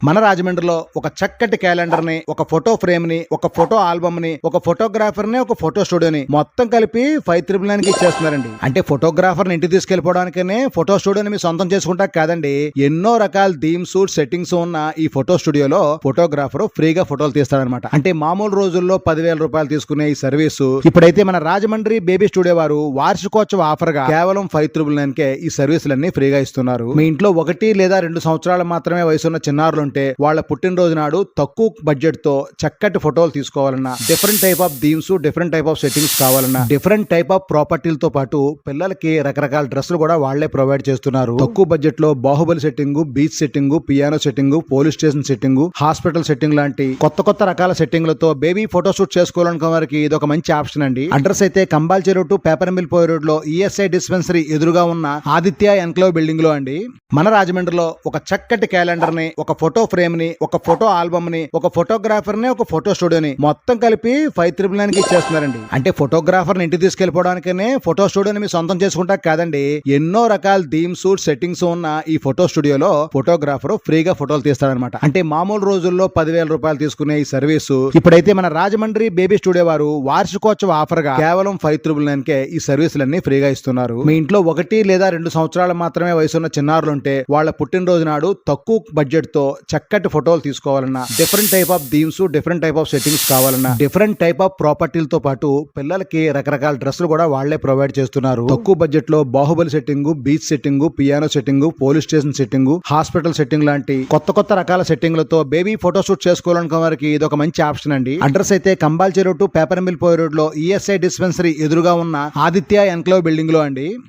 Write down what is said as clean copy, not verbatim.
మన రాజమండ్రిలో ఒక చక్కటి క్యాలెండర్ ని, ఒక ఫోటో ఫ్రేమ్ ని, ఒక ఫోటో ఆల్బమ్ ని, ఒక ఫోటోగ్రాఫర్ ని, ఒక ఫోటో స్టూడియోని మొత్తం కలిపి 5,999 కి ఇచ్చేస్తున్నారండి. అంటే ఫోటోగ్రాఫర్ ని ఇంటికి తీసుకెళ్లిపోవడానికనే ఫోటో స్టూడియోని మీ సొంతం చేసుకుంటా కాదండి, ఎన్నో రకాల థీమ్స్ సెట్టింగ్స్ ఉన్న ఈ ఫోటో స్టూడియోలో ఫోటోగ్రాఫర్ ఫ్రీగా ఫోటోలు తీస్తారనమాట. అంటే మామూలు రోజుల్లో 10,000 రూపాయలు తీసుకునే ఈ సర్వీసు ఇప్పుడైతే మన రాజమండ్రి బేబీ స్టూడియో వారు వార్షికోత్సవ ఆఫర్ గా కేవలం 5,999 కే ఈ సర్వీసులన్నీ ఫ్రీగా ఇస్తున్నారు. మీ ఇంట్లో 1 లేదా 2 సంవత్సరాల మాత్రమే వయసున్న చిన్నారులు ఉంటే వాళ్ళ పుట్టినరోజు నాడు తక్కువ బడ్జెట్ తో చక్కటి ఫోటోలు తీసుకోవాలన్నా, different type of themes, different type of settings కావాలన్నా, డిఫరెంట్ టైప్ ఆఫ్ ప్రాపర్టీలతో పాటు పిల్లలకి రకరకాల డ్రెస్సులు కూడా వాళ్లే ప్రొవైడ్ చేస్తున్నారు. తక్కువ బడ్జెట్ లో Baahubali setting, beach setting, piano setting, police station setting, hospital setting లాంటి కొత్త రకాల సెట్టింగ్లతో బేబీ ఫోటో షూట్ చేసుకోవాలనుకున్న వారికి ఇది ఒక మంచి ఆప్షన్ అండి. అడ్రస్ అయితే కంబాల్చి రోడ్ టు పేపర్ మిల్ పోయే రోడ్ లో ఈఎస్ఐ డిస్పెన్సరీ ఎదురుగా ఉన్న ఆదిత్య ఎన్క్లేవ్ బిల్డింగ్ లో అండి. మన రాజమండ్రిలో ఒక చక్కటి క్యాలెండర్ ని, ఒక ఫోటో ఫ్రేమ్ ని, ఒక ఫోటో ఆల్బమ్ ని, ఒక ఫోటోగ్రాఫర్ ని, ఒక ఫోటో స్టూడియోని మొత్తం కలిపి 5,999 కి ఇచ్చేస్తున్నారండి. అంటే ఫోటోగ్రాఫర్ ని ఇంటికి తీసుకెళ్లిపోవడానికనే ఫోటో స్టూడియోని మీ సొంతం చేసుకుంటా కాదండి, ఎన్నో రకాల థీమ్స్ సెట్టింగ్స్ ఉన్న ఈ ఫోటో స్టూడియోలో ఫోటోగ్రాఫర్ ఫ్రీగా ఫోటోలు తీస్తారనమాట. అంటే మామూలు రోజుల్లో 10,000 రూపాయలు తీసుకునే ఈ సర్వీసు ఇప్పుడైతే మన రాజమండ్రి బేబీ స్టూడియో వారు వార్షికోత్సవ ఆఫర్ గా కేవలం 5,999 కే ఈ సర్వీసులన్నీ ఫ్రీగా ఇస్తున్నారు. మీ ఇంట్లో 1 లేదా 2 సంవత్సరాల మాత్రమే వయసున్న చిన్నారులు ఉంటే వాళ్ళ పుట్టినరోజు నాడు తక్కువ బడ్జెట్ తో చక్కటి ఫోటోలు తీసుకోవాలన్నా, different type of themes, different type of settings కావాలన్నా, డిఫరెంట్ టైప్ ఆఫ్ ప్రాపర్టీలతో పాటు పిల్లలకి రకరకాల డ్రెస్సులు కూడా వాళ్లే ప్రొవైడ్ చేస్తున్నారు. తక్కువ బడ్జెట్ లో Baahubali setting, beach setting, piano setting, police station setting, hospital setting లాంటి కొత్త రకాల సెట్టింగ్లతో బేబీ ఫోటో షూట్ చేసుకోవాలనుకున్న వారికి ఇది ఒక మంచి ఆప్షన్ అండి. అడ్రస్ అయితే కంబాల్చి రోడ్ టు పేపర్ మిల్ పోయే రోడ్ లో ఈఎస్ఐ డిస్పెన్సరీ ఎదురుగా ఉన్న ఆదిత్య ఎన్క్లేవ్ బిల్డింగ్ లో అండి.